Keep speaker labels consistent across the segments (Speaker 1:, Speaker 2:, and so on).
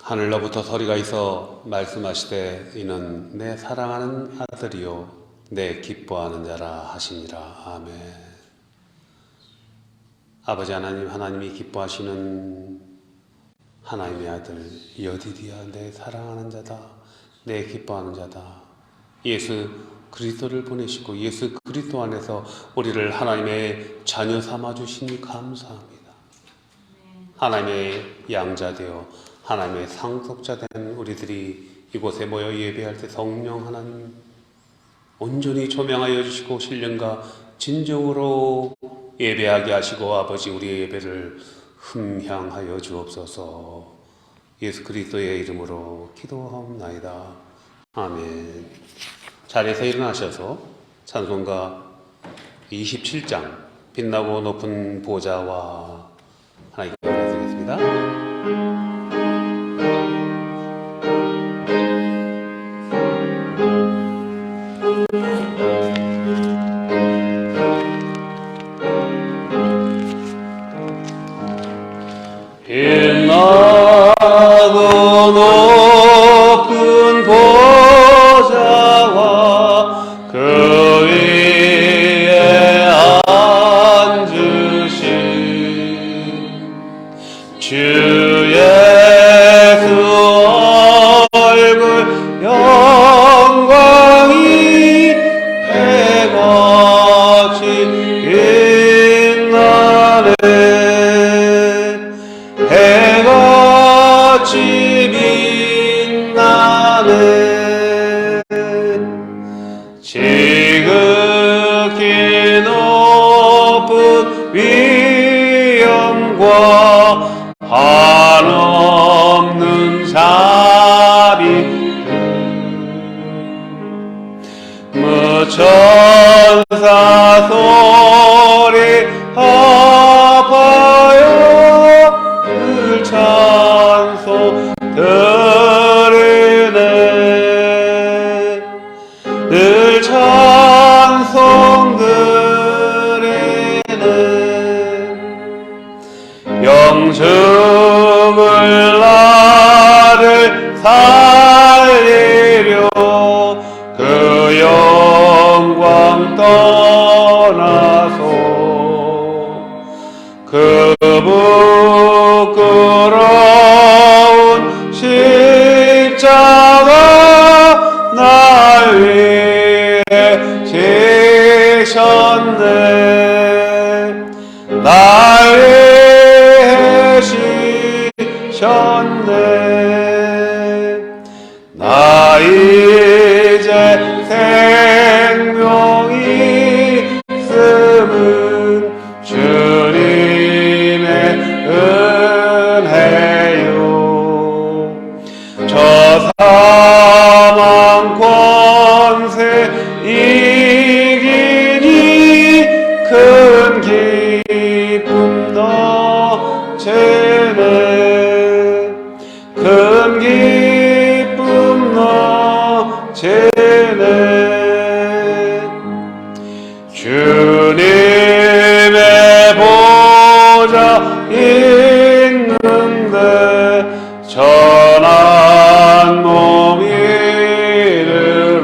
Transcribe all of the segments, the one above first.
Speaker 1: 하늘로부터 소리가 있어 말씀하시되 이는 내 사랑하는 아들이요 내 기뻐하는 자라 하시니라. 아멘. 아버지 하나님, 하나님이 기뻐하시는 하나님의 아들 여디디야, 내 사랑하는 자다, 내 기뻐하는 자다. 예수 그리스도를 보내시고 예수 그리스도 안에서 우리를 하나님의 자녀 삼아주시니 감사합니다. 하나님의 양자되어 하나님의 상속자 된 우리들이 이곳에 모여 예배할 때 성령 하나님 온전히 조명하여 주시고 신령과 진정으로 예배하게 하시고 아버지 우리의 예배를 흠향하여 주옵소서. 예수 그리스도의 이름으로 기도하옵나이다. 아멘. 자리에서 일어나셔서 찬송가 27장 빛나고 높은 보좌와 하나님께 올려드리겠습니다.
Speaker 2: 빛나고 높은 보좌와 그 위에 앉으신 주 예수 얼굴 영광이 해같이 빛나네. 해같이 빛나네. 지극히 높은 위엄과 한없는 자비 무천사 소리 합하여 늘 찬송 드리네. 늘 찬송 드리네. 영생을 나를 살리려 그 영광 떠나서 그 부끄러운 십자가 날 위해 지셨네. 날 위해 지셨네. 나 이제 생명이 있음은 주님의 은혜요. 저 사망 권세 이기니 큰 기쁨 넘치네. 큰 기쁨 넘치네. 주님의 보좌 있는데 전한 몸 이르러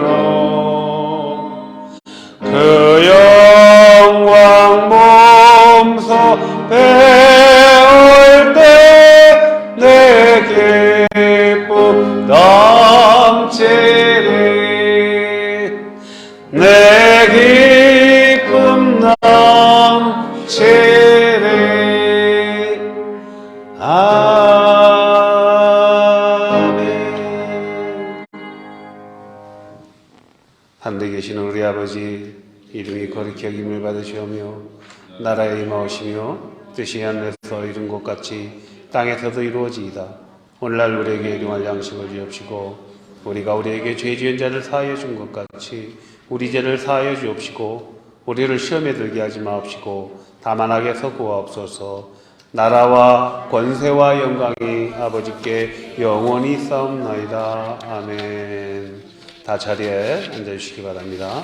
Speaker 2: 그 영광 몸소 배울 때 내 기쁨 넘치리. 내 기쁨 넘치리. 아멘.
Speaker 1: 하늘에 계시는 우리 아버지 이름이 거룩히 여김을 받으시오며 나라에 임하오시며 뜻이 하늘에서 이룬 것 같이 땅에서도 이루어지이다. 오늘날 우리에게 일용할 양식을 주옵시고 우리가 우리에게 죄 지은 자를 사하여 준 것 같이 우리 죄를 사하여 주옵시고 우리를 시험에 들게 하지 마옵시고 다만 악에서 구하옵소서. 나라와 권세와 영광이 아버지께 영원히 있사옵나이다. 아멘. 다 자리에 앉아주시기 바랍니다.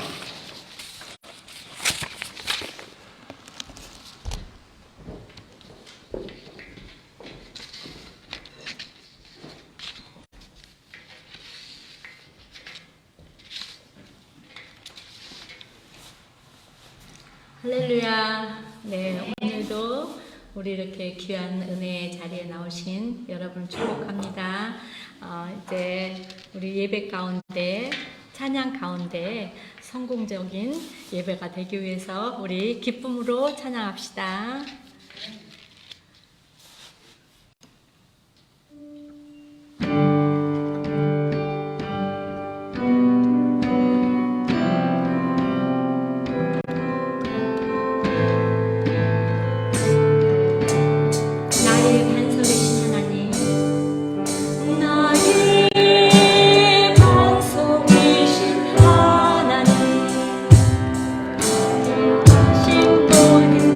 Speaker 3: 할렐루야. 네, 오늘도 우리 이렇게 귀한 은혜의 자리에 나오신 여러분 축복합니다. 이제 우리 예배 가운데, 찬양 가운데 성공적인 예배가 되기 위해서 우리 기쁨으로 찬양합시다. 나의 반석이신 하나님, 나의 반석이신 하나님, 하신 모든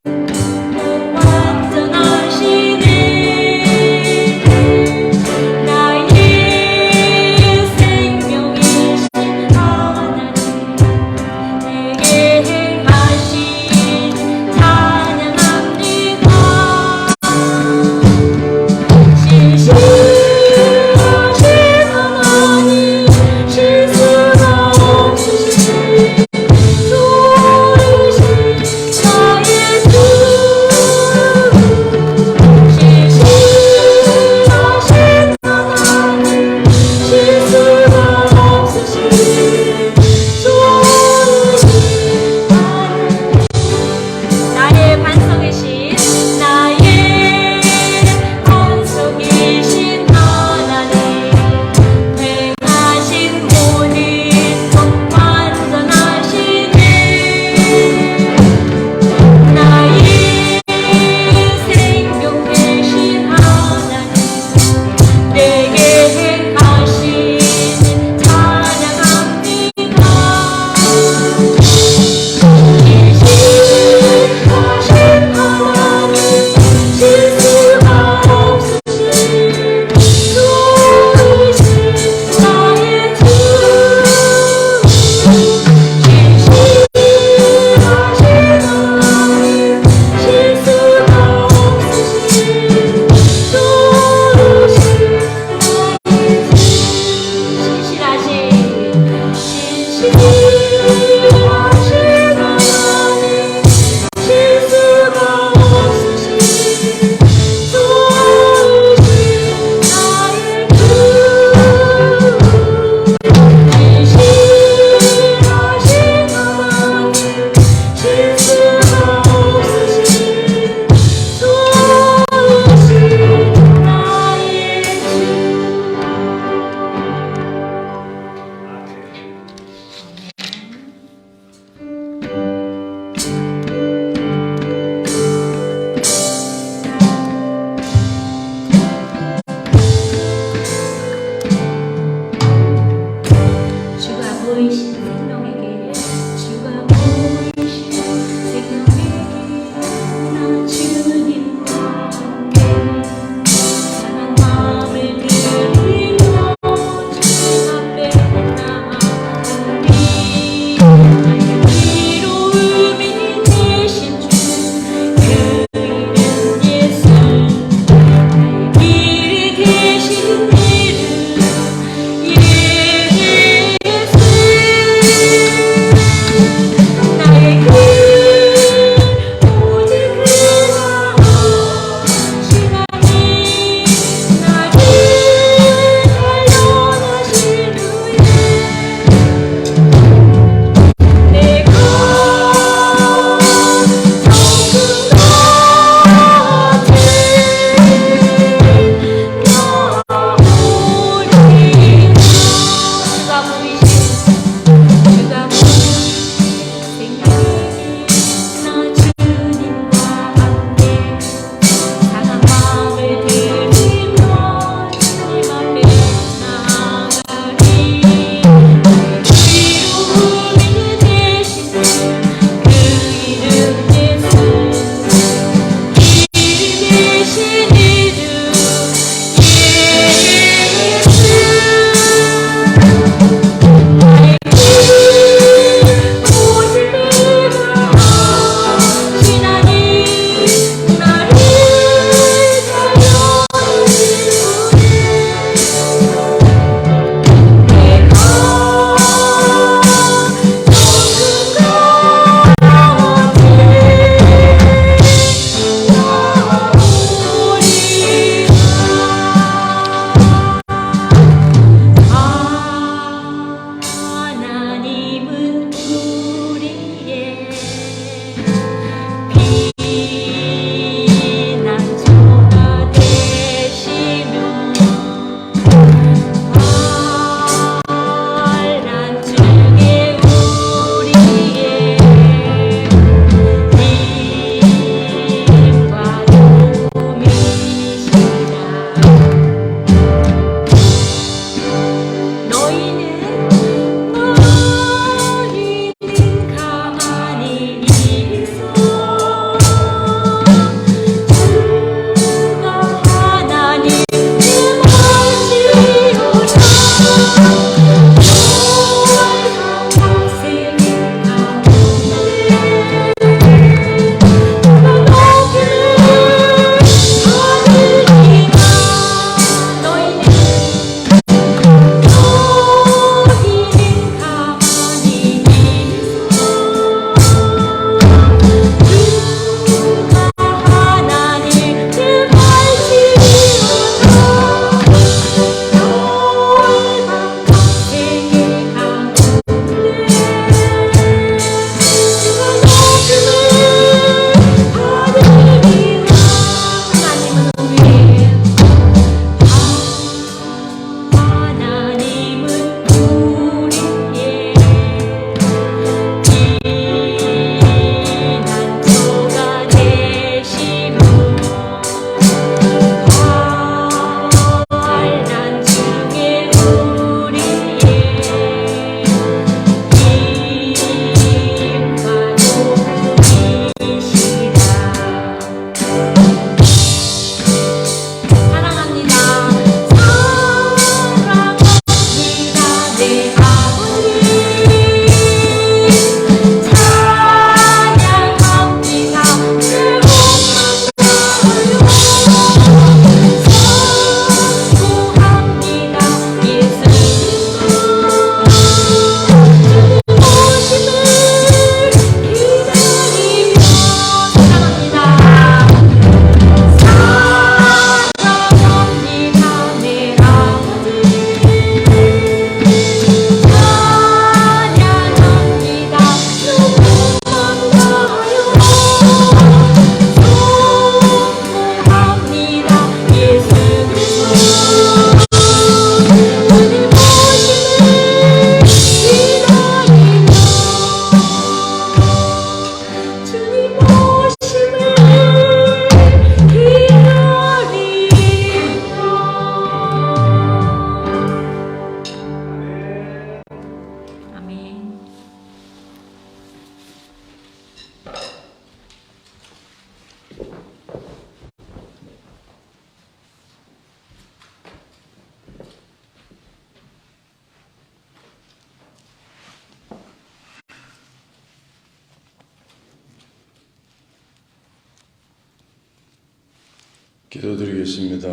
Speaker 4: 기도드리겠습니다.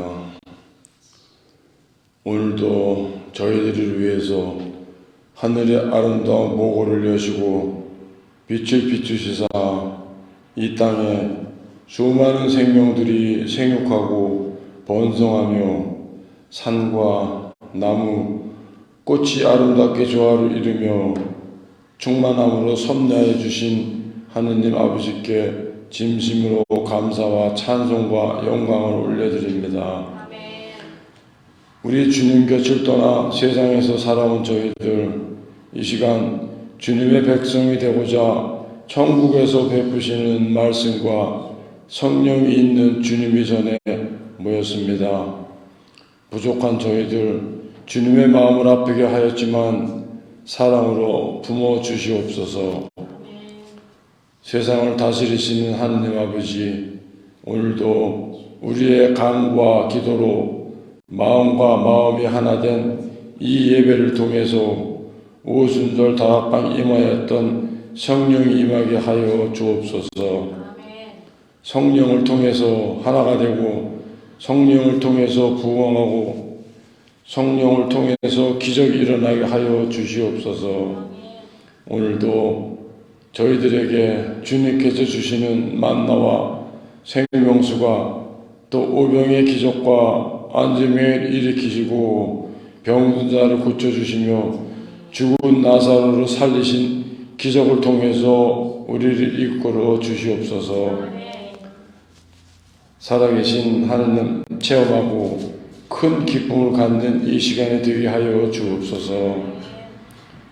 Speaker 4: 오늘도 저희들을 위해서 하늘의 아름다운 보고를 여시고 빛을 비추시사 이 땅에 수많은 생명들이 생육하고 번성하며 산과 나무, 꽃이 아름답게 조화를 이루며 충만함으로 섭리하여 주신 하느님 아버지께 진심으로 감사와 찬송과 영광을 올려드립니다. 우리 주님 곁을 떠나 세상에서 살아온 저희들 이 시간 주님의 백성이 되고자 천국에서 베푸시는 말씀과 성령이 있는 주님의 전에 모였습니다. 부족한 저희들 주님의 마음을 아프게 하였지만 사랑으로 품어 주시옵소서. 세상을 다스리시는 하느님 아버지, 오늘도 우리의 간구와 기도로 마음과 마음이 하나 된 이 예배를 통해서 오순절 다락방 임하였던 성령이 임하게 하여 주옵소서. 성령을 통해서 하나가 되고 성령을 통해서 부흥하고 성령을 통해서 기적이 일어나게 하여 주시옵소서. 오늘도 저희들에게 주님께서 주시는 만나와 생명수가 또 오병의 기적과 안진병을 일으키시고 병든 자를 고쳐주시며 죽은 나사로를 살리신 기적을 통해서 우리를 이끌어 주시옵소서. 살아계신 하느님 체험하고 큰 기쁨을 갖는 이 시간이 되게 하여 주옵소서.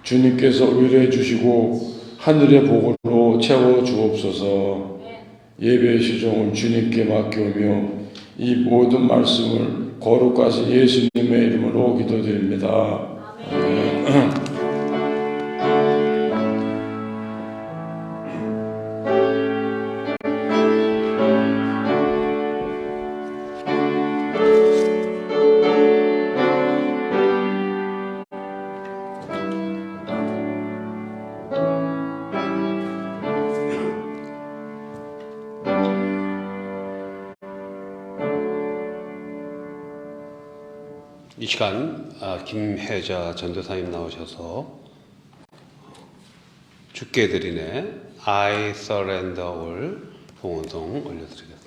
Speaker 4: 주님께서 의뢰해 주시고 하늘의 복으로 채워 주옵소서. 예배의 시종을 주님께 맡기오며 이 모든 말씀을 거룩하신 예수님의 이름으로 기도드립니다. 아멘.
Speaker 1: 이 시간 김혜자 전도사님 나오셔서 주께 드리네 I surrender all 봉헌송 올려드리겠습니다.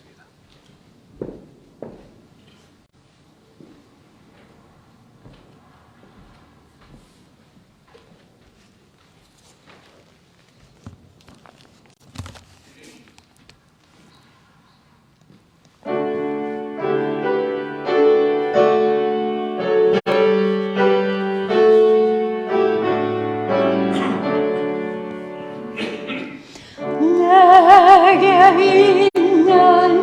Speaker 5: 내게 있는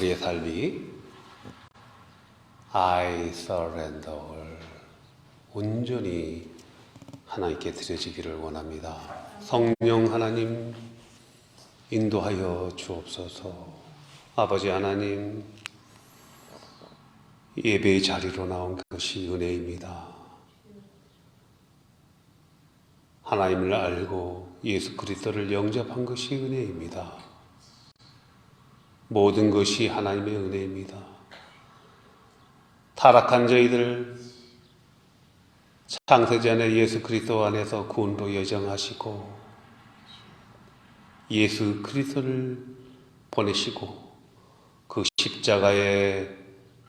Speaker 1: 우리의 삶이 I surrender all 온전히 하나님께 드려지기를 원합니다. 성령 하나님 인도하여 주옵소서. 아버지 하나님, 예배의 자리로 나온 것이 은혜입니다. 하나님을 알고 예수 그리스도를 영접한 것이 은혜입니다. 모든 것이 하나님의 은혜입니다. 타락한 저희들 창세전에 예수 그리스도 안에서 구원도 예정하시고 예수 그리스도를 보내시고 그 십자가의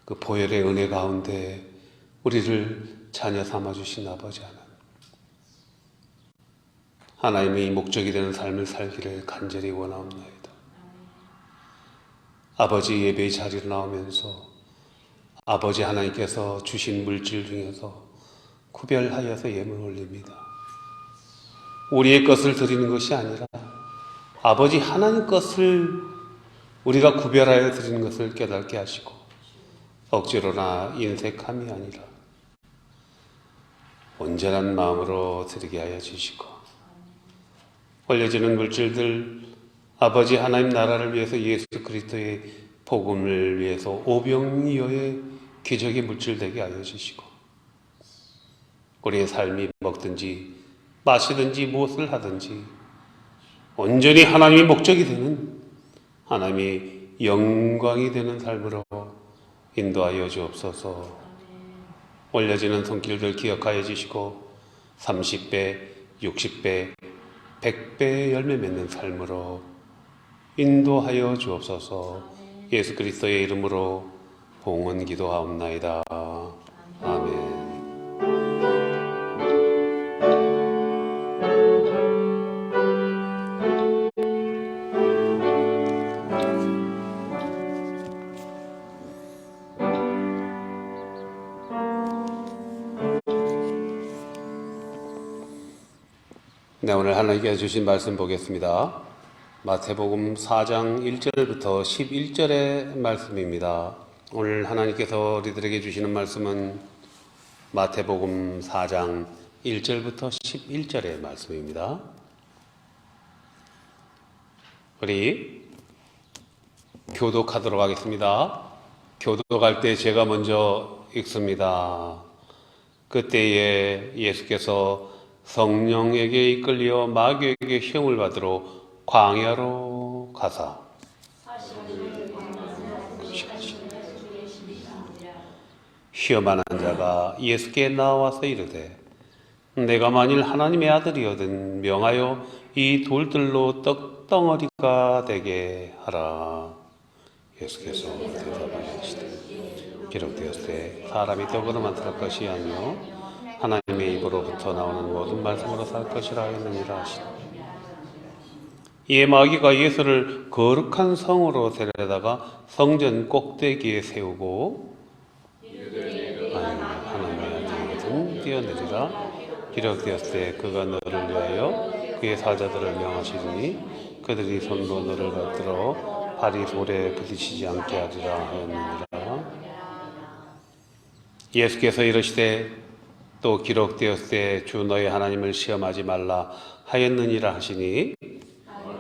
Speaker 1: 그 보혈의 은혜 가운데 우리를 자녀 삼아주신 아버지 하나님의 목적이 되는 삶을 살기를 간절히 원하옵나이다. 아버지 예배의 자리로 나오면서 아버지 하나님께서 주신 물질 중에서 구별하여서 예물 올립니다. 우리의 것을 드리는 것이 아니라 아버지 하나님 것을 우리가 구별하여 드리는 것을 깨닫게 하시고 억지로나 인색함이 아니라 온전한 마음으로 드리게 하여 주시고 올려지는 물질들 아버지 하나님 나라를 위해서 예수 그리스도의 복음을 위해서 오병이어의 기적의 물질 되게 하여 주시고 우리의 삶이 먹든지 마시든지 무엇을 하든지 온전히 하나님의 목적이 되는 하나님의 영광이 되는 삶으로 인도하여 주옵소서. 올려지는 손길들 기억하여 주시고 30배, 60배, 100배의 열매 맺는 삶으로 인도하여 주옵소서. 예수 그리스도의 이름으로 봉헌 기도하옵나이다. 아멘. 네, 오늘 하나님께 주신 말씀 보겠습니다. 마태복음 4장 1절부터 11절의 말씀입니다. 오늘 하나님께서 우리들에게 주시는 말씀은 마태복음 4장 1절부터 11절의 말씀입니다. 우리 교독하도록 하겠습니다. 교독할 때 제가 먼저 읽습니다. 그때에 예수께서 성령에게 이끌려 마귀에게 시험을 받으러 광야로 가사 시험하는 자가 예수께 나와서 이르되 내가 만일 하나님의 아들이거든 명하여 이 돌들로 떡덩어리가 되게 하라. 예수께서 대답하시되 기록되었으되 사람이 떡으로만 살 것이 아니요 하나님의 입으로부터 나오는 모든 말씀으로 살 것이라 하였느니라 하시니 이에 마귀가 예수를 거룩한 성으로 데려다가 성전 꼭대기에 세우고 하나님의 아들이거든 뛰어내리라. 기록되었을 때 그가 너를 위하여 그의 사자들을 명하시리니 그들이 손으로 너를 받들어 발이 돌에 부딪히지 않게 하리라 하였느니라. 예수께서 이르시되 또 기록되었을 때 주 너의 하나님을 시험하지 말라 하였느니라 하시니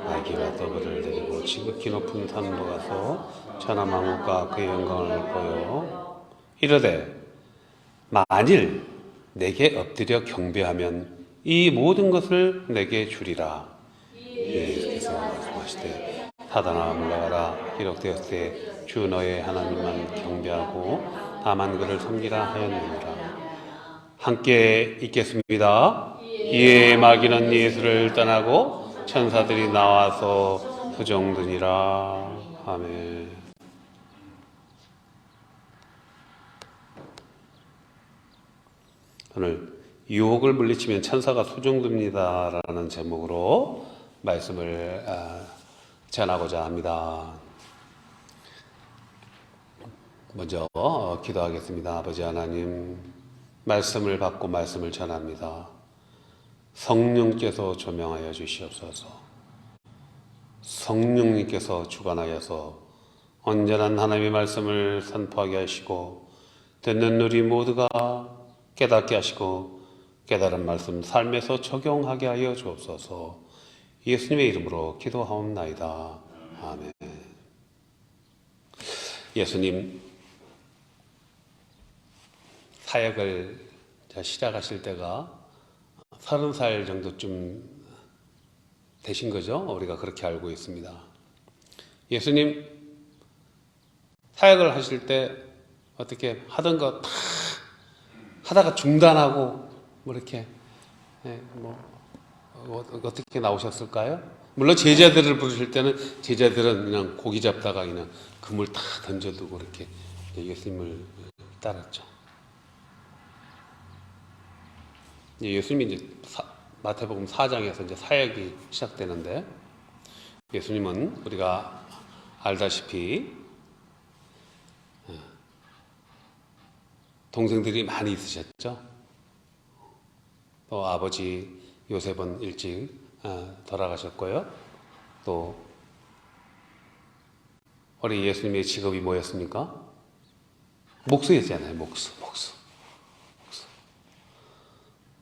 Speaker 1: 마귀가 떡을 데리고 지극히 높은 산으로 가서 천하만국과 그의 영광을 보여 이르되 만일 내게 엎드려 경배하면 이 모든 것을 내게 주리라. 예수께서 말씀하시되 사단아 물러가라. 기록되었을 때 주 너의 하나님만 경배하고 다만 그를 섬기라 하였느니라. 함께 읽겠습니다. 이에 마귀는 예수를 떠나고 천사들이 나와서 수종드니라. 아멘. 오늘 유혹을 물리치면 천사가 수종듭니다라는 제목으로 말씀을 전하고자 합니다. 먼저 기도하겠습니다. 아버지 하나님, 말씀을 받고 말씀을 전합니다. 성령께서 조명하여 주시옵소서. 성령님께서 주관하여서 온전한 하나님의 말씀을 선포하게 하시고 듣는 우리 모두가 깨닫게 하시고 깨달은 말씀 삶에서 적용하게 하여 주옵소서. 예수님의 이름으로 기도하옵나이다. 아멘. 예수님 사역을 시작하실 때가 30살 정도쯤 되신 거죠. 우리가 그렇게 알고 있습니다. 예수님 사역을 하실 때 어떻게 하던 거 다 하다가 중단하고 뭐 이렇게 어떻게 나오셨을까요? 물론 제자들을 부르실 때는 제자들은 그냥 고기 잡다가 그냥 그물 다 던져두고 이렇게 예수님을 따랐죠. 예수님이 이제 마태복음 4장에서 이제 사역이 시작되는데, 예수님은 우리가 알다시피 동생들이 많이 있으셨죠. 또 아버지 요셉은 일찍 돌아가셨고요. 또 우리 예수님의 직업이 뭐였습니까? 목수였잖아요. 목수.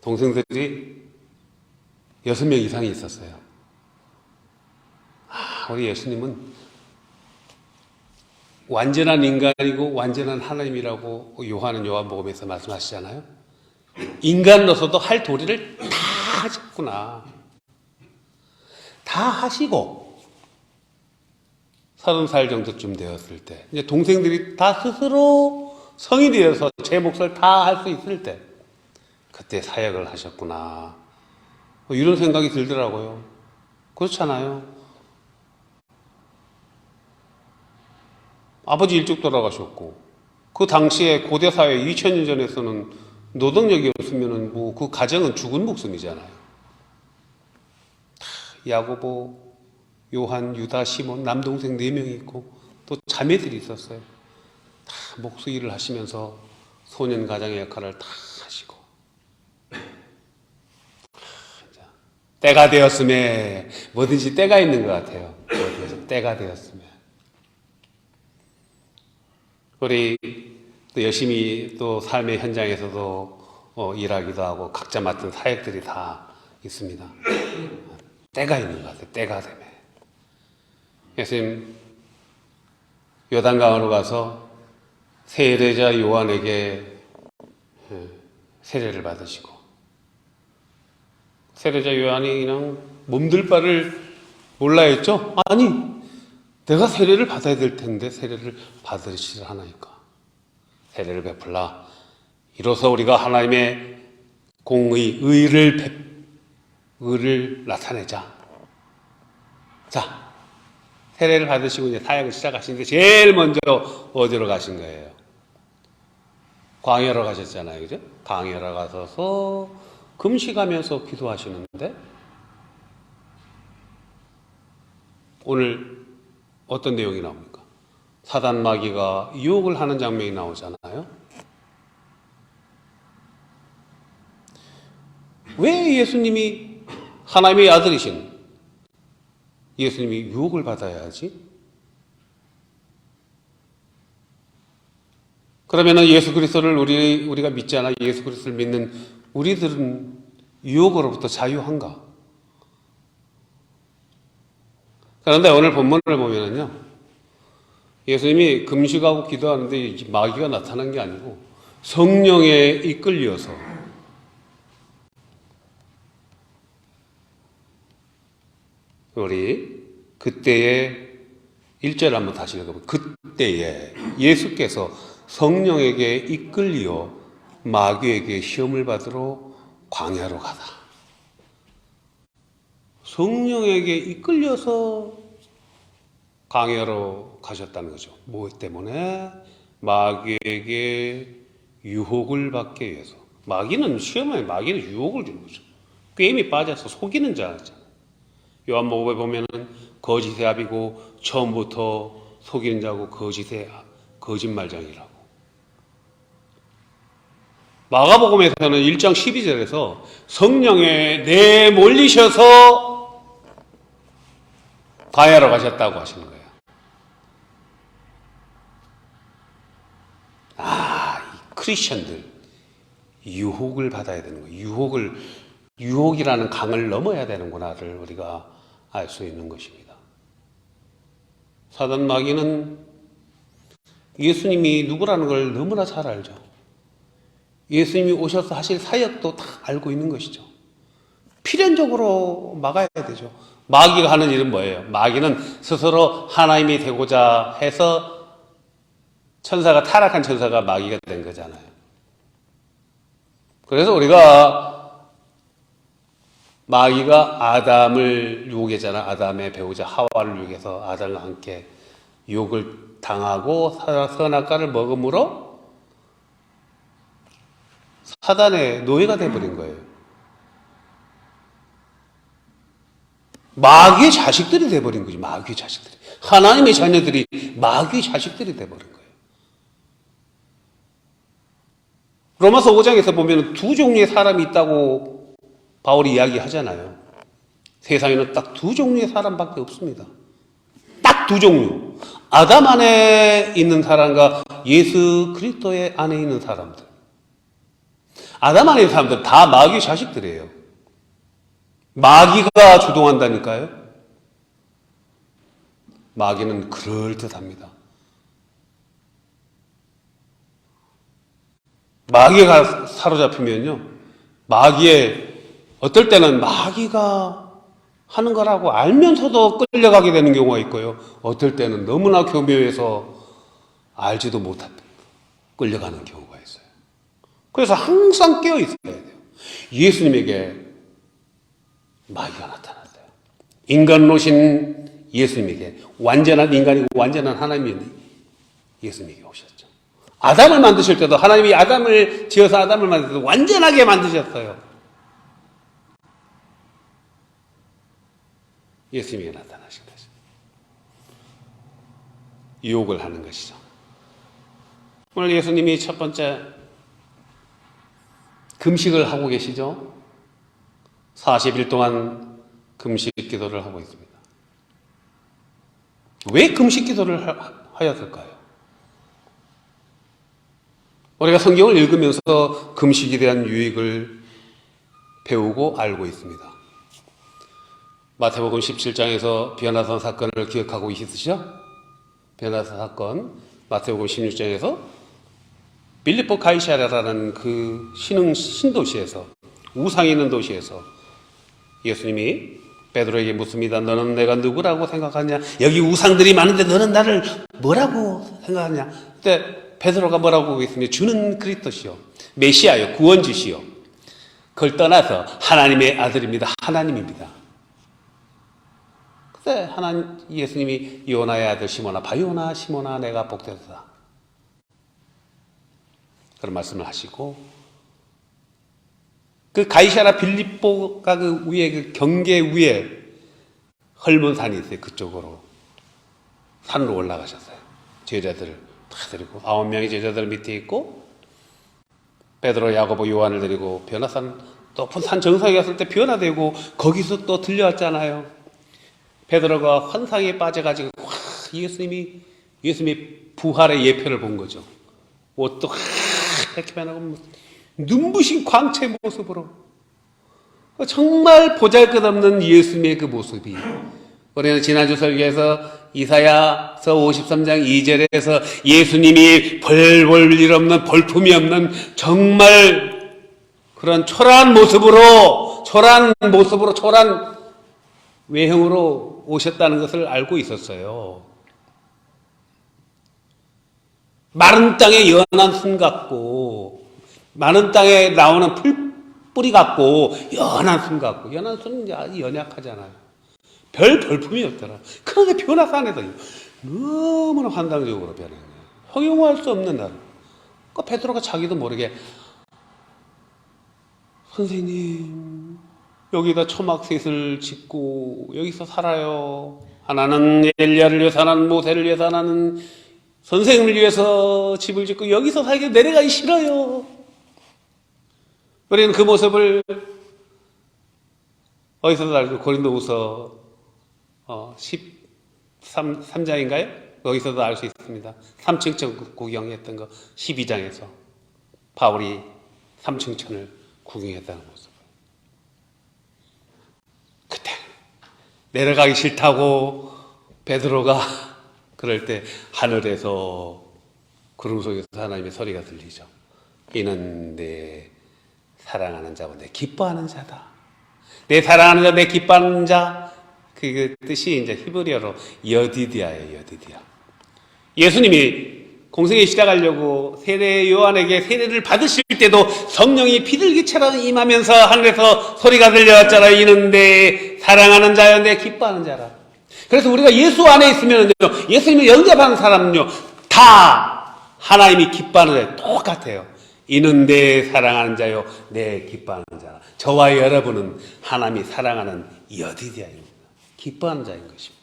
Speaker 1: 동생들이 6명 이상이 있었어요. 우리 예수님은 완전한 인간이고 완전한 하나님이라고 요한복음에서 말씀하시잖아요. 인간으로서도 할 도리를 다 하셨구나. 다 하시고 30살 정도쯤 되었을 때 이제 동생들이 다 스스로 성이 되어서 제 몫을 다 할 수 있을 때 그때 사역을 하셨구나. 이런 생각이 들더라고요. 그렇잖아요. 아버지 일찍 돌아가셨고 그 당시에 고대사회 2000년 전에서는 노동력이 없으면 뭐 그 가정은 죽은 목숨이잖아요. 야고보, 요한, 유다, 시몬 남동생 4명이 있고 또 자매들이 있었어요. 다 목수 일을 하시면서 소년 가장의 역할을 다 하시고 때가 되었음에 뭐든지 때가 있는 것 같아요. 때가 되었음에 우리 또 열심히 또 삶의 현장에서도 일하기도 하고 각자 맡은 사역들이 다 있습니다. 때가 있는 것 같아요. 때가 되면 예수님 요단강으로 가서 세례자 요한에게 세례를 받으시고 세례자 요한이 그냥 몸둘 바를 몰라 했죠. 아니 내가 세례를 받아야 될 텐데 세례를 받으시라 하나니까 세례를 베풀라. 이로써 우리가 하나님의 공의, 의를 나타내자. 자, 세례를 받으시고 이제 사역을 시작하시는데 제일 먼저 어디로 가신 거예요? 광야로 가셨잖아요. 그죠? 광야로 가셔서 금식하면서 기도하시는데 오늘 어떤 내용이 나옵니까? 사단 마귀가 유혹을 하는 장면이 나오잖아요. 왜 예수님이 하나님의 아들이신 예수님이 유혹을 받아야 하지? 그러면 예수 그리스도를 우리가 믿지 않아 예수 그리스도를 믿는 우리들은 유혹으로부터 자유한가? 그런데 오늘 본문을 보면은요, 예수님이 금식하고 기도하는데 마귀가 나타난 게 아니고 성령에 이끌려서 우리 그때의 1절 한번 다시 읽어보면 그때에 예수께서 성령에게 이끌려 마귀에게 시험을 받으러 광야로 가다. 성령에게 이끌려서 광야로 가셨다는 거죠. 뭐 때문에? 마귀에게 유혹을 받기 위해서. 마귀는 시험에 마귀는 유혹을 주는 거죠. 꾀임이 빠져서 속이는 자잖아요. 요한복음에 보면은 거짓의 아비고 처음부터 속이는 자고 거짓말장이라고. 마가복음에서는 1장 12절에서 성령에 내몰리셔서 광야로 가셨다고 하시는 거예요. 크리스천들 유혹을 받아야 되는 거예요. 유혹이라는 강을 넘어야 되는구나를 우리가 알 수 있는 것입니다. 사단 마귀는 예수님이 누구라는 걸 너무나 잘 알죠. 예수님이 오셔서 하실 사역도 다 알고 있는 것이죠. 필연적으로 막아야 되죠. 마귀가 하는 일은 뭐예요? 마귀는 스스로 하나님이 되고자 해서 타락한 천사가 마귀가 된 거잖아요. 그래서 우리가 마귀가 아담을 유혹했잖아. 아담의 배우자 하와를 유혹해서 아담과 함께 유혹을 당하고 선악과를 먹음으로 사단의 노예가 되어버린 거예요. 마귀의 자식들이 되어버린 거지. 마귀의 자식들이. 하나님의 자녀들이 마귀의 자식들이 되어버린 거예요. 로마서 5장에서 보면 두 종류의 사람이 있다고 바울이 이야기하잖아요. 세상에는 딱 두 종류의 사람밖에 없습니다. 딱 두 종류. 아담 안에 있는 사람과 예수 그리스도의 안에 있는 사람들. 아담 안에 있는 사람들 다 마귀의 자식들이에요. 마귀가 주동한다니까요. 마귀는 그럴듯합니다. 마귀가 사로잡히면요, 어떨 때는 마귀가 하는 거라고 알면서도 끌려가게 되는 경우가 있고요. 어떨 때는 너무나 교묘해서 알지도 못하고 끌려가는 경우가 있어요. 그래서 항상 깨어 있어야 돼요. 예수님에게 마귀가 나타났어요. 인간로신 예수님에게, 완전한 인간이고 완전한 하나님인 예수님에게 오셨죠. 아담을 만드실 때도 하나님이 아담을 지어서 아담을 만들 때도 완전하게 만드셨어요. 예수님이 나타나신 것이죠. 유혹을 하는 것이죠. 오늘 예수님이 첫 번째 금식을 하고 계시죠. 40일 동안 금식 기도를 하고 있습니다. 왜 금식 기도를 하였을까요? 우리가 성경을 읽으면서 금식에 대한 유익을 배우고 알고 있습니다. 마태복음 17장에서 변화산 사건을 기억하고 있으시죠? 변화산 사건, 마태복음 16장에서 빌립보 가이사랴라는 그 신도시에서, 우상이 있는 도시에서 예수님이 베드로에게 묻습니다. 너는 내가 누구라고 생각하냐? 여기 우상들이 많은데 너는 나를 뭐라고 생각하냐? 그때 베드로가 뭐라고 하겠습니까? 주는 그리스도시요, 메시아요, 구원주시요. 그걸 떠나서 하나님의 아들입니다. 하나님입니다. 그때 예수님이 요나의 아들 시몬아, 바요나 시몬아, 내가 복되다, 그런 말씀을 하시고, 그 가이사랴 빌립보가 그 위에, 그 경계 위에 헐몬 산이 있어요. 그쪽으로 산으로 올라가셨어요. 제자들을 다 데리고 9명의 제자들 밑에 있고, 베드로, 야고보, 요한을 데리고 변화산, 높은 산 정상에 갔을 때 변화되고, 거기서 또 들려왔잖아요. 베드로가 환상에 빠져가지고 예수님의 부활의 예표를 본 거죠. 옷도 이렇게 변하고 눈부신 광채 모습으로, 정말 보잘것없는 예수님의 그 모습이, 우리는 지난주 설교에서 이사야서 53장 2절에서 예수님이 볼 일 없는, 볼품이 없는 정말 그런 초라한 모습으로, 초라한 외형으로 오셨다는 것을 알고 있었어요. 마른 땅에 연한 순 같고, 마른 땅에 나오는 풀뿌리 같고, 연한 순 같고, 연한 순은 연약하잖아요. 별 볼품이 없더라. 그런데 변화산에서 너무나 환상적으로 변한 거예요. 형용할 수 없는 날. 그 베드로가 자기도 모르게, 선생님, 여기다 초막셋을 짓고 여기서 살아요. 하나는 엘리야를 위해서, 하나는 모세를 위해서, 하나는 선생님을 위해서 집을 짓고 여기서 살게, 내려가기 싫어요. 우리는 그 모습을 어디서도 알고, 고린도후서 13장인가요? 거기서도 알 수 있습니다. 3층 구경했던 거 12장에서. 바울이 삼층천을 구경했다는 모습. 그때 내려가기 싫다고 베드로가 그럴 때 하늘에서 구름 속에서 하나님의 소리가 들리죠. 이는 내 사랑하는 자고 내 기뻐하는 자다. 내 사랑하는 자, 내 기뻐하는 자. 그 뜻이 이제 히브리어로 여디디아예요. 여디디아. 예수님이 공생에 시작하려고 세례 요한에게 세례를 받으실 때도 성령이 비둘기처럼 임하면서 하늘에서 소리가 들려왔잖아요. 이는 내 사랑하는 자여 내 기뻐하는 자라. 그래서 우리가 예수 안에 있으면요, 예수님을 영접하는 사람은요, 다 하나님이 기뻐하는 자 똑같아요. 이는 내 사랑하는 자요 내 기뻐하는 자라. 저와 여러분은 하나님이 사랑하는 여디디아입니다. 기뻐하는 자인 것입니다.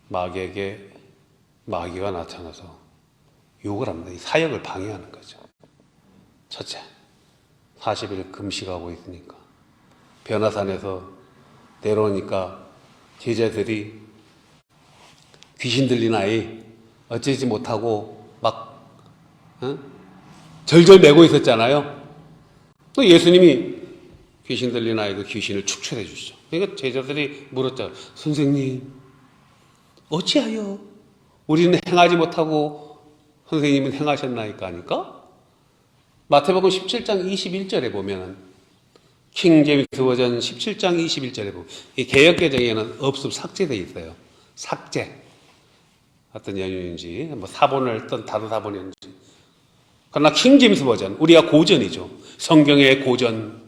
Speaker 1: 마귀에게 마귀가 나타나서 욕을 합니다. 이 사역을 방해하는 거죠. 첫째, 40일 금식하고 있으니까 변화산에서 내려오니까 제자들이 귀신 들린 아이 어쩌지 못하고 막 절절매고 있었잖아요. 또 예수님이 귀신 들린 아이도 귀신을 축출해 주시죠. 그러니까 제자들이 물었잖아요. 선생님, 어찌하여 우리는 행하지 못하고 선생님은 행하셨나이까 하니까 마태복음 17장 21절에 보면은 킹 제임스 버전 17장 21절에 보면 이 개역개정에는 없음 삭제되어 있어요. 삭제. 어떤 연유인지 뭐 사본을 다른 사본이었는지. 그러나 킹 제임스 버전, 우리가 고전이죠. 성경의 고전.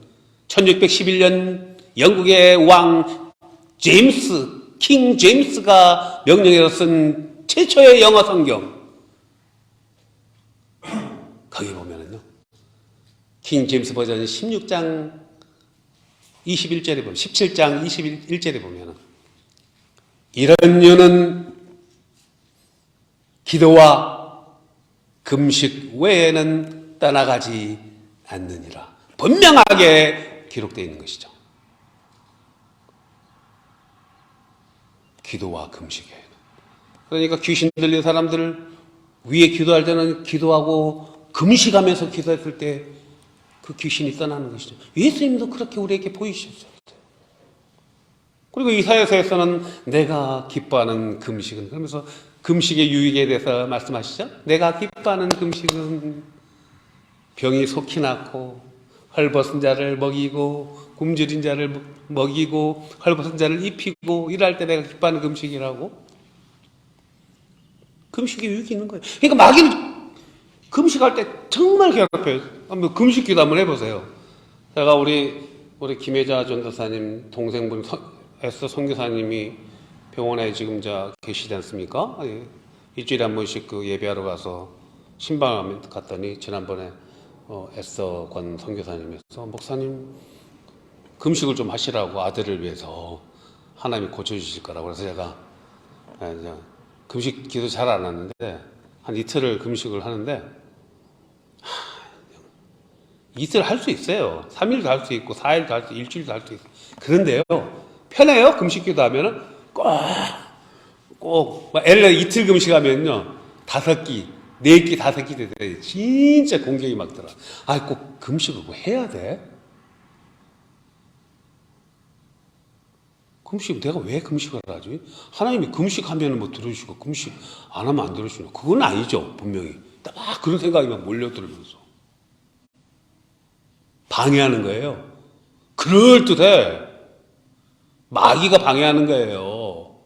Speaker 1: 1611년 영국의 왕 제임스, 킹 제임스가 명령해서 쓴 최초의 영어 성경. 거기 보면은요. 킹 제임스 버전 16장 21절에 보면, 17장 21절에 보면은 이런 유는 기도와 금식 외에는 떠나가지 않느니라. 분명하게 기록되어 있는 것이죠. 기도와 금식에. 그러니까 귀신 들린 사람들 위에 기도할 때는 기도하고 금식하면서 기도했을 때 그 귀신이 떠나는 것이죠. 예수님도 그렇게 우리에게 보이셨어요. 그리고 이사야서에서는 내가 기뻐하는 금식은, 그러면서 금식의 유익에 대해서 말씀하시죠. 내가 기뻐하는 금식은 병이 속히 낫고 헐벗은 자를 먹이고 굶주린 자를 먹이고 헐벗은 자를 입히고 일할 때 내가 기뻐하는 금식이라고. 금식의 유익이 있는 거예요. 그러니까 마귀는 금식할 때 정말 괴롭혀요. 한번 금식기도 한번 해보세요. 제가 우리 김혜자 전도사님 동생분 에스 선교사님이 병원에 지금 계시지 않습니까? 일주일에 한 번씩 그 예배하러 가서 신방하면 갔더니 지난번에 에서 권 선교사님에서 목사님 금식을 좀 하시라고 아들을 위해서 하나님이 고쳐주실 거라고. 그래서 제가 금식 기도 잘 안 하는데 한 이틀을 금식을 하는데 이틀 할 수 있어요. 3일도 할 수 있고 4일도 할 수 있고 일주일도 할 수 있고. 그런데요, 편해요. 금식 기도 하면은 꼭 엘레 이틀 금식하면요 5끼 4끼 5끼 돼. 진짜 공격이 막 들어. 꼭 금식을 뭐 해야 돼? 금식, 내가 왜 금식을 하지? 하나님이 금식하면 뭐 들으시고 금식 안 하면 안 들으시고. 그건 아니죠. 분명히 막 그런 생각이 막 몰려들면서 방해하는 거예요. 그럴듯해. 마귀가 방해하는 거예요.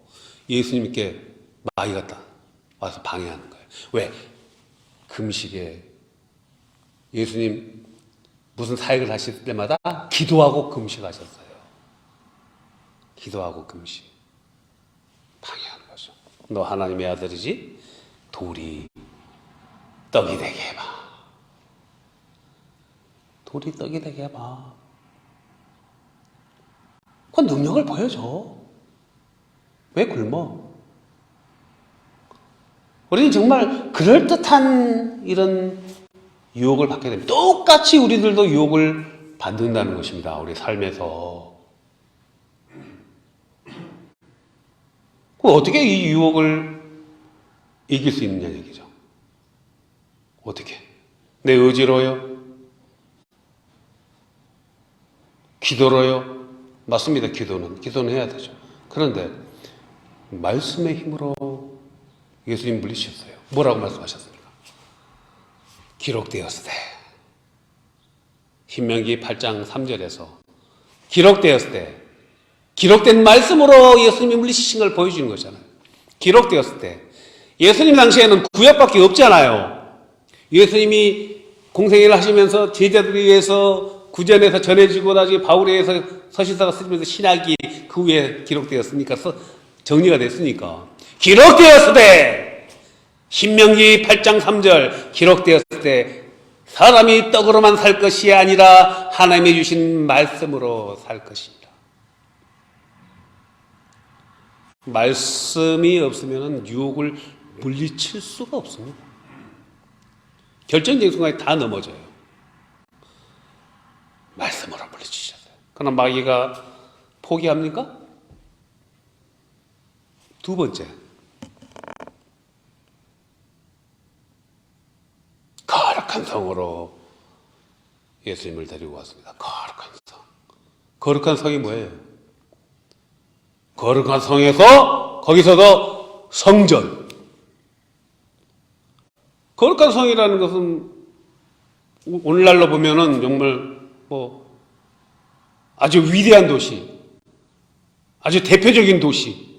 Speaker 1: 예수님께 마귀가 딱 와서 방해하는 거예요. 왜? 금식에 예수님 무슨 사역을 하실 때마다 기도하고 금식하셨어요. 기도하고 금식. 방해하는 거죠. 너 하나님의 아들이지? 돌이 떡이 되게 해봐. 돌이 떡이 되게 해봐. 그 능력을 보여줘. 왜 굶어? 우리는 정말 그럴듯한 이런 유혹을 받게 됩니다. 똑같이 우리들도 유혹을 받는다는 것입니다. 우리 삶에서. 어떻게 이 유혹을 이길 수 있느냐 얘기죠. 어떻게? 내 의지로요? 기도로요? 맞습니다. 기도는 해야 되죠. 그런데 말씀의 힘으로 예수님 물리셨어요. 뭐라고 말씀하셨습니까? 기록되었을 때, 신명기 8장 3절에서 기록되었을 때, 기록된 말씀으로 예수님이 물리치신 걸 보여주는 거잖아요. 기록되었을 때, 예수님 당시에는 구약밖에 없잖아요. 예수님이 공생애를 하시면서 제자들에 의해서 구전에서 전해지고 나중에 바울에 의해서 서신서가 쓰면서 신학이 그 후에 기록되었으니까 정리가 됐으니까 기록되었을 때, 신명기 8장 3절 기록되었을 때 사람이 떡으로만 살 것이 아니라 하나님이 주신 말씀으로 살 것이니라. 말씀이 없으면 유혹을 물리칠 수가 없습니다. 결정적인 순간에 다 넘어져요. 말씀으로 물리치셨어요. 그럼 마귀가 포기합니까? 두 번째, 거룩한 성으로 예수님을 데리고 왔습니다. 거룩한 성. 거룩한 성이 뭐예요? 거룩한 성에서 거기서도 성전. 거룩한 성이라는 것은 오늘날로 보면은 정말 아주 위대한 도시, 아주 대표적인 도시.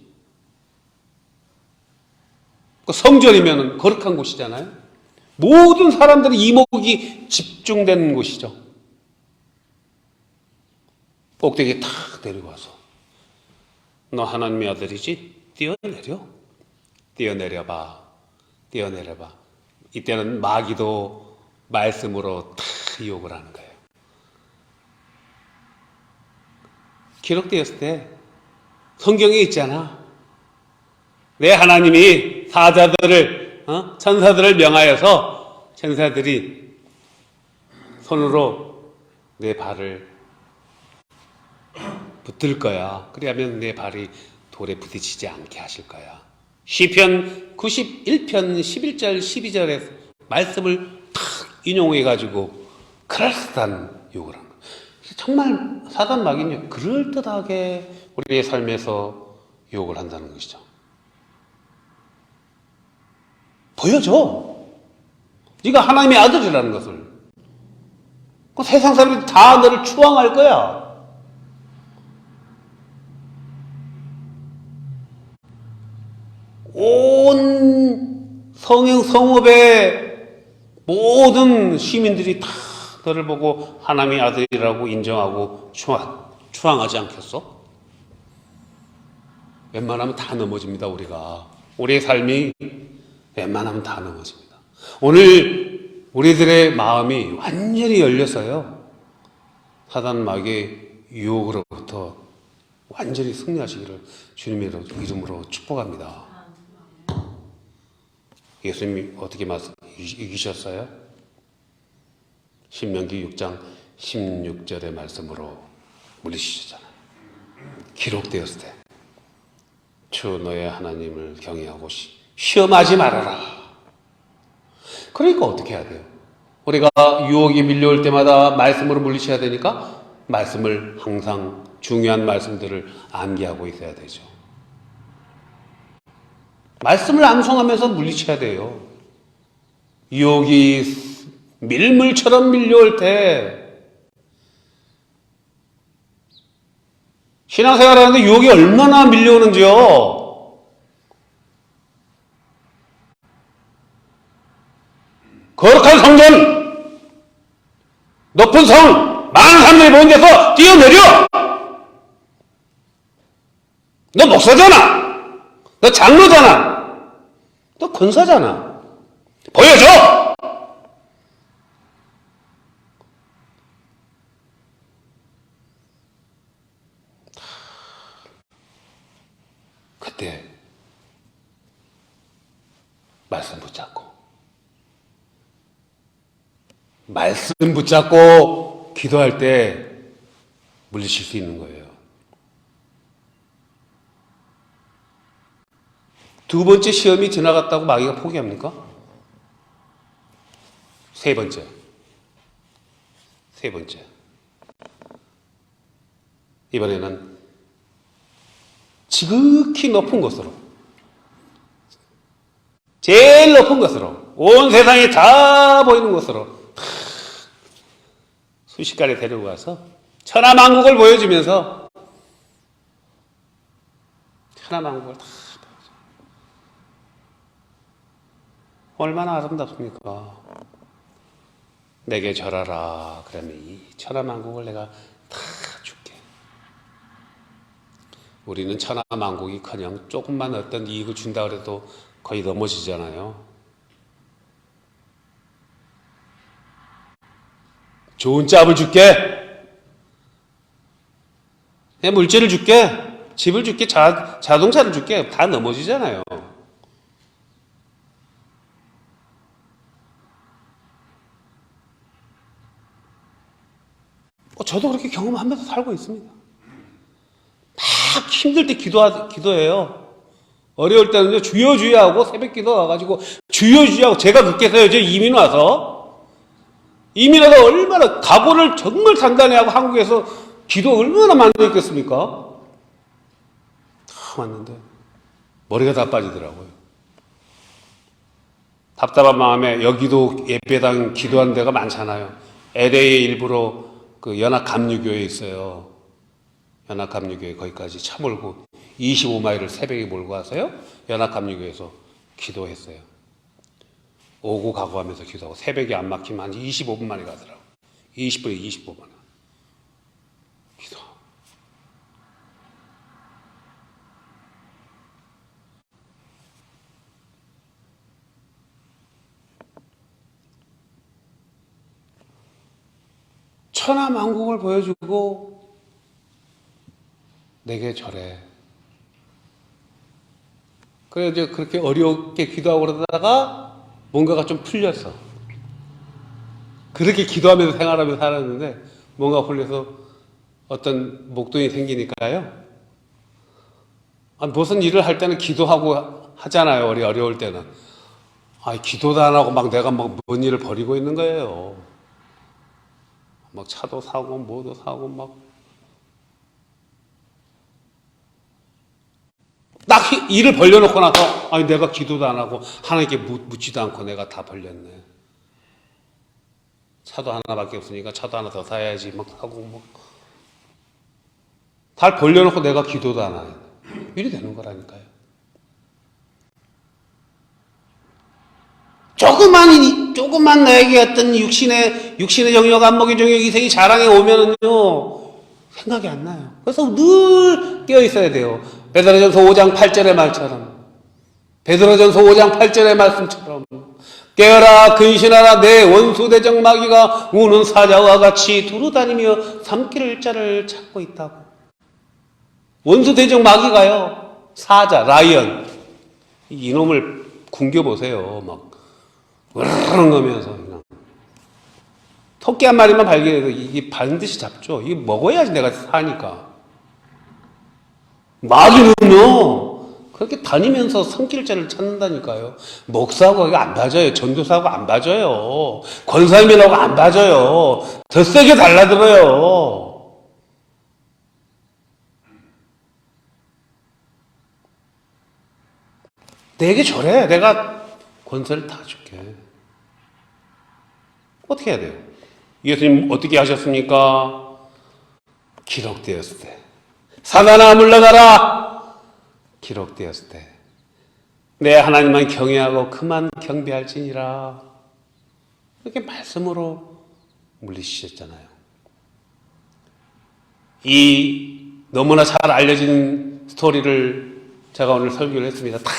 Speaker 1: 성전이면은 거룩한 곳이잖아요. 모든 사람들의 이목이 집중된 곳이죠. 꼭대기에 탁 데리고 와서 너 하나님의 아들이지? 뛰어내려봐. 이때는 마귀도 말씀으로 탁 유혹을 하는 거예요. 기록되었을 때 성경에 있잖아. 내 하나님이 사자들을 천사들을 명하여서 천사들이 손으로 내 발을 붙들 거야. 그래야면 내 발이 돌에 부딪히지 않게 하실 거야. 시편 91편 11절 12절에 말씀을 탁 인용해가지고 그럴듯한 욕을 한 거야. 정말 사단 마귀는 그럴듯하게 우리의 삶에서 욕을 한다는 것이죠. 보여줘. 네가 하나님의 아들이라는 것을. 그 세상 사람들이 다 너를 추앙할 거야. 온 성읍의 모든 시민들이 다 너를 보고 하나님의 아들이라고 인정하고 추앙하지 않겠어? 웬만하면 다 넘어집니다. 우리의 삶이 웬만하면 다 넘어집니다. 오늘 우리들의 마음이 완전히 열려서요, 사단 마귀의 유혹으로부터 완전히 승리하시기를 주님의 이름으로 축복합니다. 예수님이 어떻게 이기셨어요? 신명기 6장 16절의 말씀으로 물리치셨잖아요. 기록되었을 때 주 너의 하나님을 경외하고 시험하지 말아라. 그러니까 어떻게 해야 돼요? 우리가 유혹이 밀려올 때마다 말씀으로 물리쳐야 되니까 말씀을 항상 중요한 말씀들을 암기하고 있어야 되죠. 말씀을 암송하면서 물리쳐야 돼요. 유혹이 밀물처럼 밀려올 때 신앙생활하는데 유혹이 얼마나 밀려오는지요. 거룩한 성전, 높은 성, 많은 사람들이 모인 데서 뛰어내려. 너 목사잖아. 너 장로잖아. 너 권사잖아. 보여줘. 그때 말씀 붙잡고 기도할 때 물리칠 수 있는 거예요. 두 번째 시험이 지나갔다고 마귀가 포기합니까? 세 번째. 이번에는 지극히 높은 곳으로, 제일 높은 곳으로, 온 세상이 다 보이는 곳으로 순식간에 데리고 가서 천하만국을 보여주면서 천하만국을 다 보여줘. 얼마나 아름답습니까? 내게 절하라. 그러면 이 천하만국을 내가 다 줄게. 우리는 천하만국이커녕 조금만 어떤 이익을 준다 그래도 거의 넘어지잖아요. 좋은 짭을 줄게. 내 물질을 줄게. 집을 줄게. 자동차를 줄게. 다 넘어지잖아요. 저도 그렇게 경험하면서 살고 있습니다. 막 힘들 때 기도해요. 어려울 때는요, 주여 주여 하고 새벽 기도 와가지고 주여 주여 하고, 제가 그렇게서요, 이제 이민 와서 얼마나 각오를 정말 단단히 하고 한국에서 기도 얼마나 많이 했겠습니까? 다 왔는데 머리가 다 빠지더라고요. 답답한 마음에 여기도 예배당 기도하는 데가 많잖아요. LA에 일부러 그 연합감리교회에 있어요. 연합감리교회 거기까지 차 몰고 25마일을 새벽에 몰고 와서요. 연합감리교회에서 기도했어요. 오고 가고 하면서 기도하고, 새벽에 안 막히면 한 25분 만에 가더라고요. 20분에 25분. 기도. 천하만국을 보여주고 내게 절해. 그래 이제 그렇게 어렵게 기도하고 그러다가 뭔가가 좀 풀렸어. 그렇게 기도하면서 생활하면서 살았는데 뭔가 풀려서 어떤 목돈이 생기니까요. 무슨 일을 할 때는 기도하고 하잖아요. 우리 어려울 때는. 기도도 안 하고 막 내가 막 뭔 일을 벌이고 있는 거예요. 막 차도 사고 뭐도 사고 막 딱 일을 벌려놓고 나서 내가 기도도 안 하고 하나님께 묻지도 않고 내가 다 벌렸네. 차도 하나밖에 없으니까 차도 하나 더 사야지 막 사고 막 다 벌려놓고 내가 기도도 안 하네. 이래 되는 거라니까요. 조그만 나에게 어떤 육신의 영역, 안목의 정욕, 이생이 자랑에 오면은요, 생각이 안 나요. 그래서 늘 깨어 있어야 돼요. 베드로전서 5장 8절의 말처럼, 베드로전서 5장 8절의 말씀처럼, 깨어라 근신하라 내 원수 대적 마귀가 우는 사자와 같이 두루다니며 삼킬 자를 찾고 있다고. 원수 대적 마귀가요, 사자, 라이언, 이놈을 굶겨보세요. 막 으르렁 하면서 그냥 토끼 한 마리만 발견해도 이게 반드시 잡죠. 이게 먹어야지 내가 사니까. 마귀는요 그렇게 다니면서 삼킬자를 찾는다니까요. 목사하고 안 봐줘요. 전도사하고 안 봐줘요. 권사님이라고 안 봐줘요. 더 세게 달라들어요. 내게 저래. 내가 권세를 다 줄게. 어떻게 해야 돼요? 예수님 어떻게 하셨습니까? 기록되었을 때. 사단아 물러가라. 기록되었을 때. 내 하나님만 경외하고 그만 경배할지니라. 이렇게 말씀으로 물리치셨잖아요. 이 너무나 잘 알려진 스토리를 제가 오늘 설교를 했습니다. 다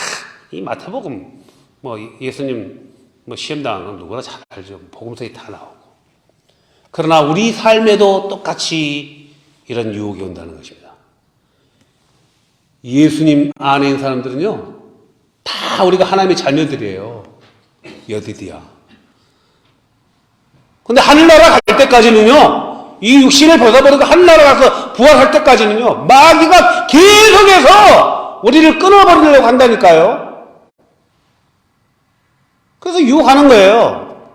Speaker 1: 이 마태복음 예수님 시험 당한 건 누구나 잘 알죠. 복음서에 다 나오고. 그러나 우리 삶에도 똑같이 이런 유혹이 온다는 것입니다. 예수님 안에 있는 사람들은요, 다 우리가 하나님의 자녀들이에요. 여디디야. 근데 하늘나라 갈 때까지는요, 이 육신을 벗어버리고 하늘나라 가서 부활할 때까지는요, 마귀가 계속해서 우리를 끊어버리려고 한다니까요. 그래서 유혹하는 거예요.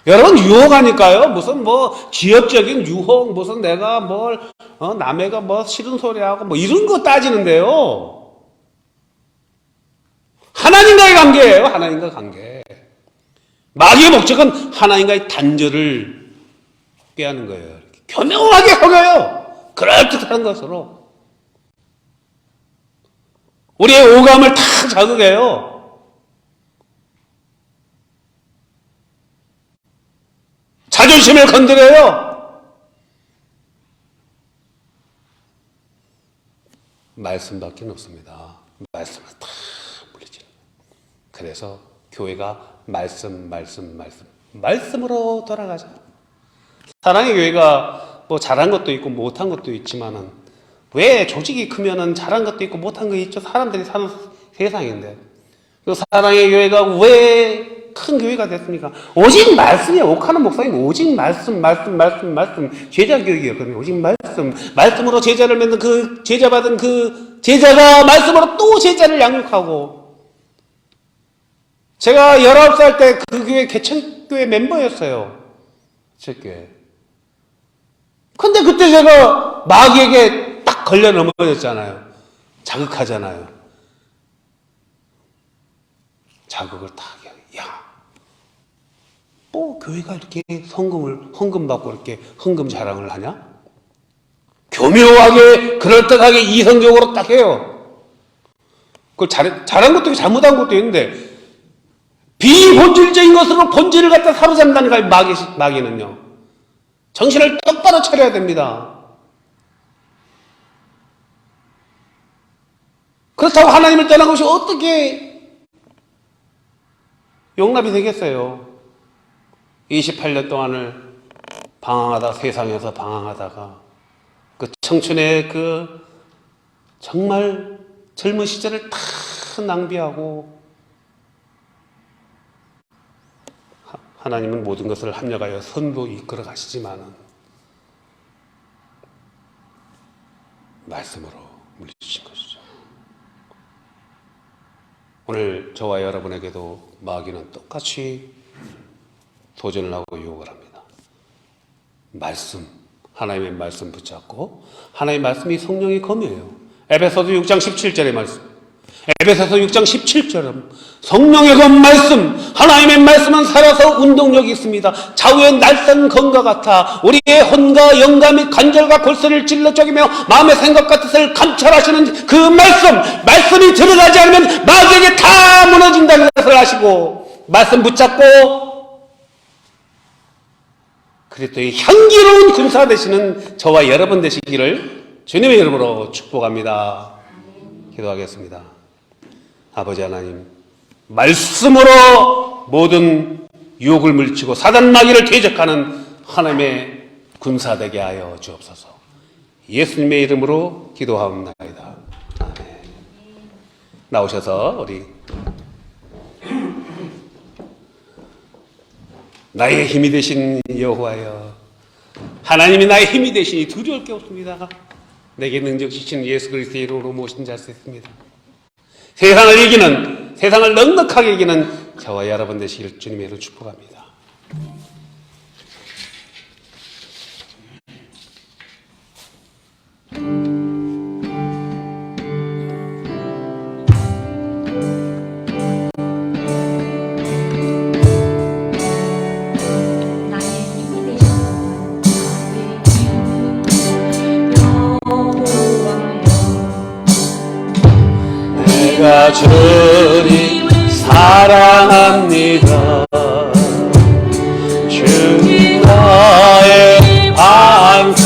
Speaker 1: 여러분, 유혹하니까요. 무슨 뭐 지역적인 유혹, 무슨 내가 남애가 싫은 소리하고 이런 거 따지는데요. 하나님과의 관계예요. 하나님과 관계. 마귀의 목적은 하나님과의 단절을 꾀하는 거예요. 교묘하게 속여요. 그럴듯한 것으로. 우리의 오감을 다 자극해요. 자존심을 건드려요. 말씀밖에 없습니다. 말씀을 다 물리치는. 그래서 교회가 말씀으로 돌아가자. 사랑의 교회가 잘한 것도 있고 못한 것도 있지만은 왜 조직이 크면은 잘한 것도 있고 못한 거 있죠. 사람들이 사는 세상인데 그 사랑의 교회가 왜 큰 교회가 됐습니까? 오직 말씀이에요. 옥하는 목사님 오직 말씀 제자 교육이었거든요. 오직 말씀으로 제자를 맺는 그 제자 받은 그 제자가 말씀으로 또 제자를 양육하고. 제가 19살 때 그 교회 개천교회 멤버였어요. 제 교회. 근데 그때 제가 마귀에게 딱 걸려 넘어졌잖아요. 자극하잖아요. 자극을 다 야, 교회가 이렇게 헌금 받고 이렇게 헌금 자랑을 하냐? 교묘하게 그럴듯하게 이성적으로 딱 해요. 그걸 잘한 것도 있고 잘못한 것도 있는데 비본질적인 것으로 본질을 갖다 사로잡는다니까 마귀는요. 정신을 똑바로 차려야 됩니다. 그렇다고 하나님을 떠난 것이 어떻게 용납이 되겠어요? 28년 동안을 세상에서 방황하다가 그 청춘의 그 정말 젊은 시절을 다 낭비하고 하나님은 모든 것을 합력하여 선도 이끌어 가시지만은 말씀으로 물리치신 것이죠. 오늘 저와 여러분에게도 마귀는 똑같이 도전을 하고 유혹을 합니다. 하나님의 말씀 붙잡고 하나님의 말씀이 성령의 검이에요. 에베소서 6장 17절의 말씀. 에베소서 6장 17절은 성령의 검 말씀, 하나님의 말씀은 살아서 운동력이 있습니다. 좌우의 날쌘 검과 같아 우리의 혼과 영과 및 관절과 골수를 찔러 쪼개며 마음의 생각과 뜻을 감찰하시는 그 말씀이 들어가지 않으면 마귀에게 다 무너진다는 것을 아시고 말씀 붙잡고 그리스도의 향기로운 군사 되시는 저와 여러분 되시기를 주님의 이름으로 축복합니다. 기도하겠습니다. 아버지 하나님, 말씀으로 모든 유혹을 물리치고 사단 마귀를 대적하는 하나님의 군사 되게 하여 주옵소서. 예수님의 이름으로 기도하옵나이다. 아멘. 나오셔서 우리 나의 힘이 되신 여호와여, 하나님이 나의 힘이 되시니 두려울 게 없습니다. 내게 능력 주신 예수 그리스도의 이름으로 모신 자 있습니다. 세상을 넉넉하게 이기는 저와 여러분 되시길 주님의 이름으로 축복합니다. 내가 주님 사랑합니다. 주님 나의 반석이시며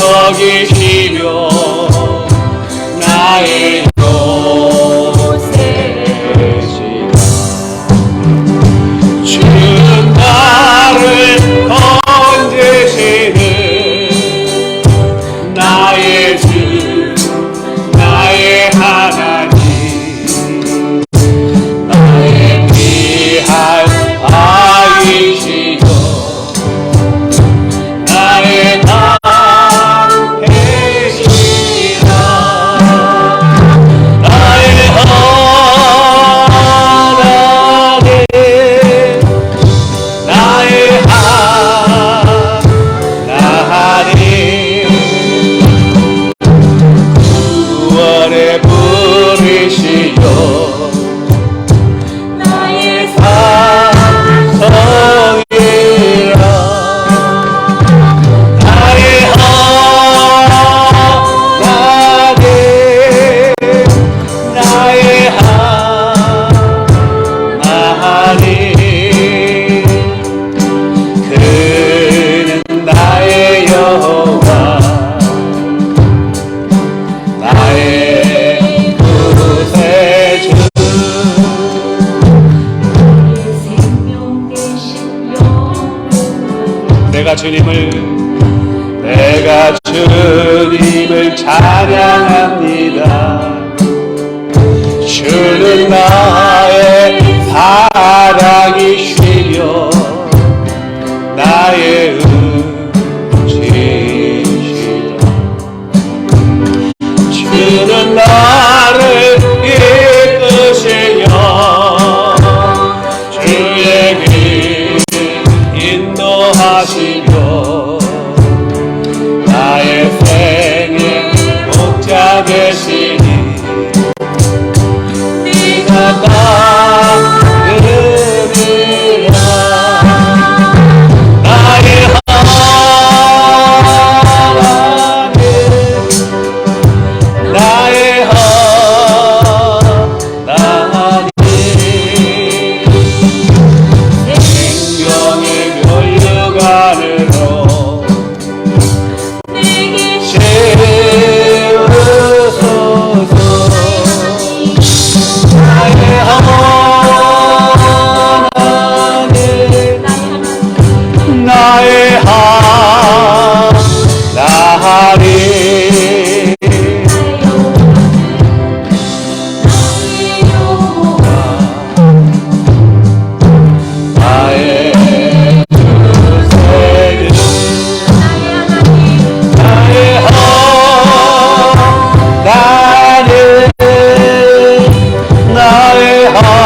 Speaker 1: 나의 요새시라. 주는 나를 건지시는 나의 주 나의 하나님. 내가 주님을 찬양합니다. 주는 나의 사랑이시며 나의 의지시다. 주는 나를 이끄시며 주의 길 인도하시며 나의 생의 목자 되시니 네가 따르리라. 나의 하나님 나의 하나님 생명의 면류관으로 나의 하나님 나의 주세주 나의 하나님 나의 하나님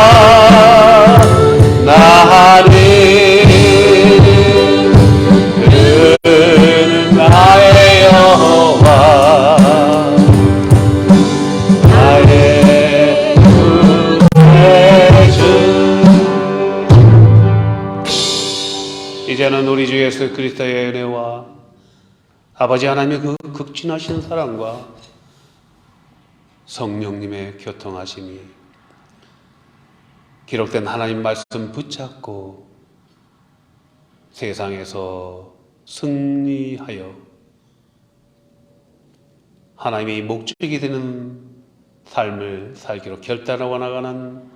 Speaker 1: 나의 여호와 나의 구세주. 이제는 우리 주 예수 그리스도의 은혜와 아버지 하나님의 그 극진하신 사랑과 성령님의 교통하심이 기록된 하나님 말씀 붙잡고 세상에서 승리하여 하나님의 목적이 되는 삶을 살기로 결단하고 나가는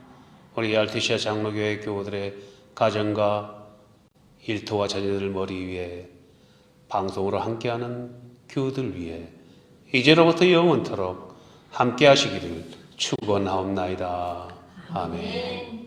Speaker 1: 우리 알테시아 장로교회 교우들의 가정과 일터와 자녀들 머리 위에 방송으로 함께하는 교우들 위해 이제로부터 영원토록 함께 하시기를 축원하옵나이다. 아멘.